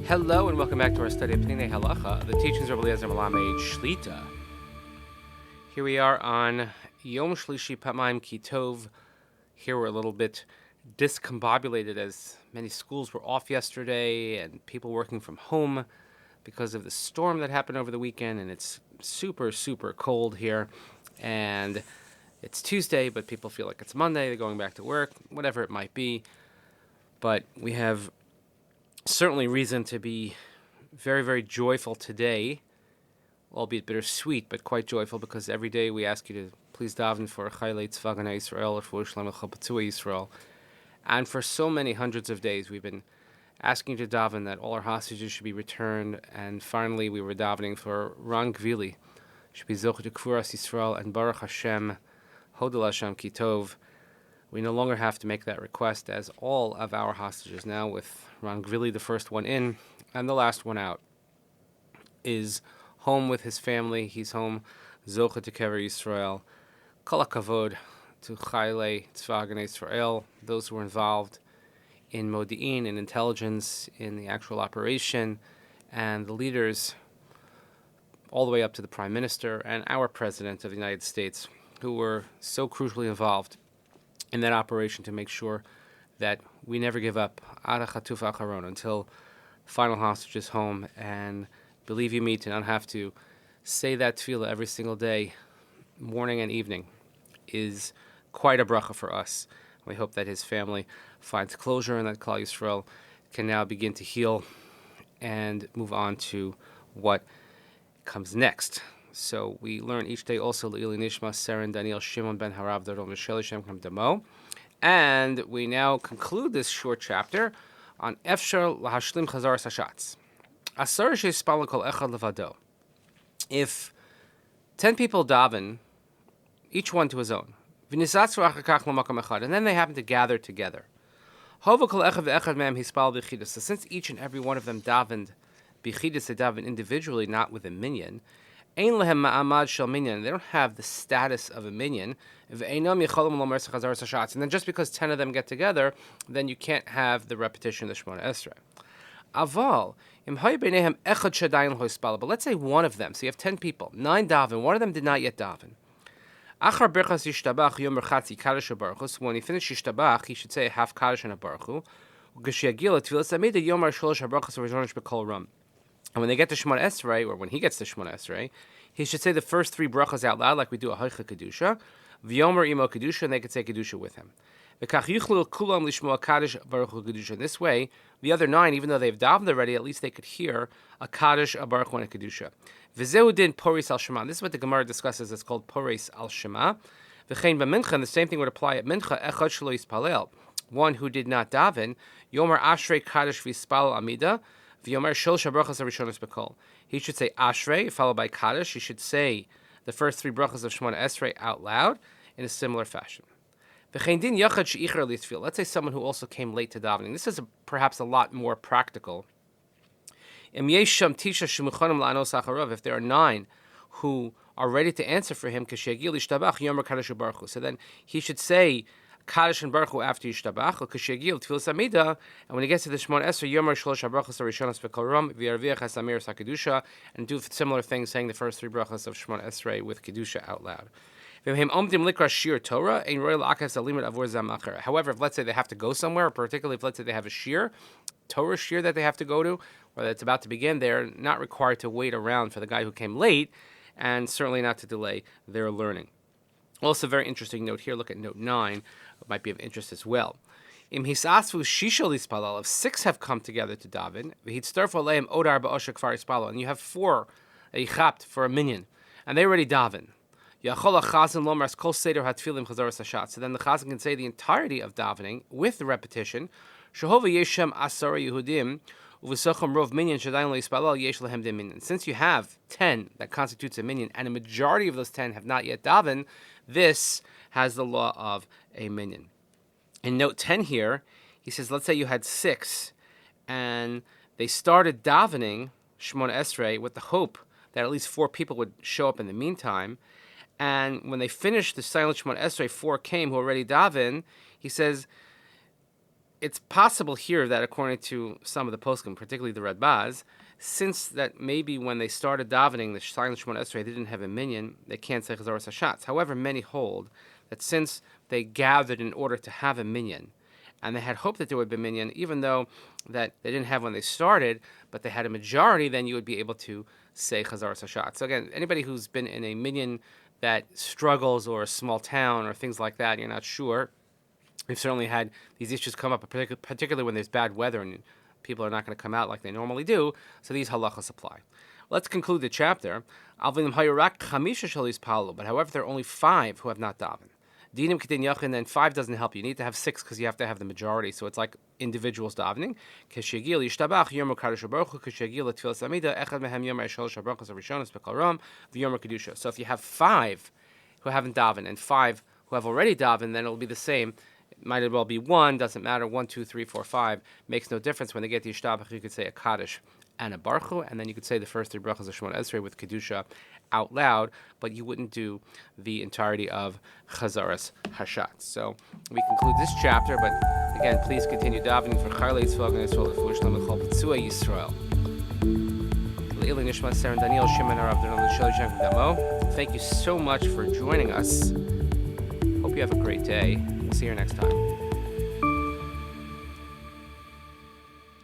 Hello and welcome back to our study of Peninei Halacha, the teachings of Eliezer Malamed Shlita. Here we are on Yom Shlishi Pamaim Kitov. Here we're a little bit discombobulated as many schools were off yesterday and people working from home because of the storm that happened over the weekend, and it's super, super cold here. And it's Tuesday, but people feel like it's Monday, they're going back to work, whatever it might be. But we have certainly reason to be very, very joyful today, albeit bittersweet, but quite joyful, because every day we ask you to please daven for Chaylei Tzva Gana Yisrael, for Shalom Chapatzua Yisrael. And for so many hundreds of days, we've been asking you to daven that all our hostages should be returned. And finally, we were davening for Ran Gvili, should be Zoch to Kfuras Yisrael, and Baruch Hashem, Hodel Hashem Kitov. We no longer have to make that request, as all of our hostages now, with Ran Gvili, the first one in and the last one out, is home with his family. He's home, Zocha to Kever Yisrael. Kol HaKavod to Chaylei Tzva Gana Yisrael, those who were involved in Modi'in, in intelligence, in the actual operation, and the leaders, all the way up to the Prime Minister and our President of the United States, who were so crucially involved in that operation to make sure that we never give up until final hostage is home. And believe you me, to not have to say that tefillah every single day, morning and evening, is quite a bracha for us. We hope that his family finds closure and that Klal Yisrael can now begin to heal and move on to what comes next. So we learn each day also Le'ili Nishmat, Seren, Daniel, Shimon ben Harav, Dodol, Michelle, Shem, Kam Damo. And we now conclude this short chapter on Efshar Lahashlim Chazarat Hashatz. Asar she'yispalel kol echad levado. If 10 people daven, each one to his own, v'nisatzru achar kach l'makam echad, and then they happen to gather together. Hova kol echad ve'echad mehem hispal b'chidus. So since each and every one of them davened b'chidus, they davened individually, not with a minyan, ein lehem ma'amad shel minyan, they don't have the status of a minyan, ve'einam yicholem lomer chazarat hashatz. And then just because 10 of them get together, then you can't have the repetition of the Shemona Esrei. Aval, im hay beinehem echad shadayin lo hispal. But let's say one of them, so you have 10 people, 9 daven, one of them did not yet daven. Achar berchas yishtabach yom rechatzi kaddish baruch. So when he finished yishtabach, he should say a half kaddish and a baruch hu. U'geshiagil tefillas amida yomar sholosh habrachas v'rizonish b'kol ram. And when they get to Shemona Esrei, or when he gets to Shemona Esrei, he should say the first 3 brachas out loud, like we do a Haicha Kedusha, V'yomer imo Kedusha, and they could say Kedusha with him. V'kach yuchlu kulam lishmo Kaddish Baruch Hu Kedusha. This way, the other 9, even though they've davened already, at least they could hear a Kaddish, a Baruch Hu, and a Kedusha. V'zehu din Poris al Shema. This is what the Gemara discusses. It's called Poris al Shema. V'chein b'mincha, and the same thing would apply at Mincha. Echad shelo yispalel, one who did not daven. Yomer Ashrei Kaddish v'yispal Amida. He should say Ashrei, followed by Kaddish. He should say the first 3 brachas of Shemona Esrei out loud in a similar fashion. Let's say someone who also came late to davening. This is perhaps a lot more practical. If there are 9 who are ready to answer for him, so then he should say Kaddish and Baruch Hu after Yishtabach, K'shegil Tefillas Amida, and when he gets to the Shemona Esrei, Yomer Shlosh HaBrachos HaRishonos V'Kol Ram V'Yarviach HaSamir HaKedusha, and do similar things, saying the first 3 brachos of Shemona Esrei with Kedusha out loud. However, if let's say they have to go somewhere, particularly if let's say they have a shir, Torah shir that they have to go to, or that's about to begin, they're not required to wait around for the guy who came late, and certainly not to delay their learning. Also, very interesting note here. Look at note 9. It might be of interest as well. If 6 have come together to daven, and you have 4 that you chapped for a minyan, and they already daven. So then the chazan can say the entirety of davening with the repetition. Since you have 10 that constitutes a minyan, and a majority of those 10 have not yet davened, this has the law of a minyan. In note 10 here, he says, let's say you had 6, and they started davening Shemona Esrei with the hope that at least 4 people would show up in the meantime. And when they finished the silent Shemona Esrei, 4 came who already daven. He says it's possible here that according to some of the poskim, particularly the Radbaz, since that maybe when they started davening the silent Shemona Esrei, they didn't have a minyan, they can't say Chazarat Hashatz. However, many hold that since they gathered in order to have a minyan, and they had hoped that there would be a minyan, even though that they didn't have when they started, but they had a majority, then you would be able to say Chazarat Hashatz. So again, anybody who's been in a minyan that struggles, or a small town, or things like that, you're not sure. We've certainly had these issues come up, particularly when there's bad weather and people are not going to come out like they normally do, so these halachas apply. Let's conclude the chapter. But however, there are only 5 who have not davened. Dinim Kedin Yachin, then 5 doesn't help you. You need to have 6 because you have to have the majority. So it's like individuals davening. So if you have 5 who haven't davened and 5 who have already davened, then it'll be the same. It might as well be 1, doesn't matter. 1, 2, 3, 4, 5 makes no difference. When they get the Yishtabach, you could say a Kaddish and a Baruch, and then you could say the first 3 brachas of Shemona Esrei with Kedusha out loud, but you wouldn't do the entirety of Chazarat Hashatz. So we conclude this chapter, but again, please continue davening for Charlei Tzvah Yisrael, for Shalom Chol B'Tzua Yisrael. Le'ilei Nishmat Saren Daniel Shimon Harav Donald Sheli Shem Damo. Thank you so much for joining us. Hope you have a great day. We'll see you next time.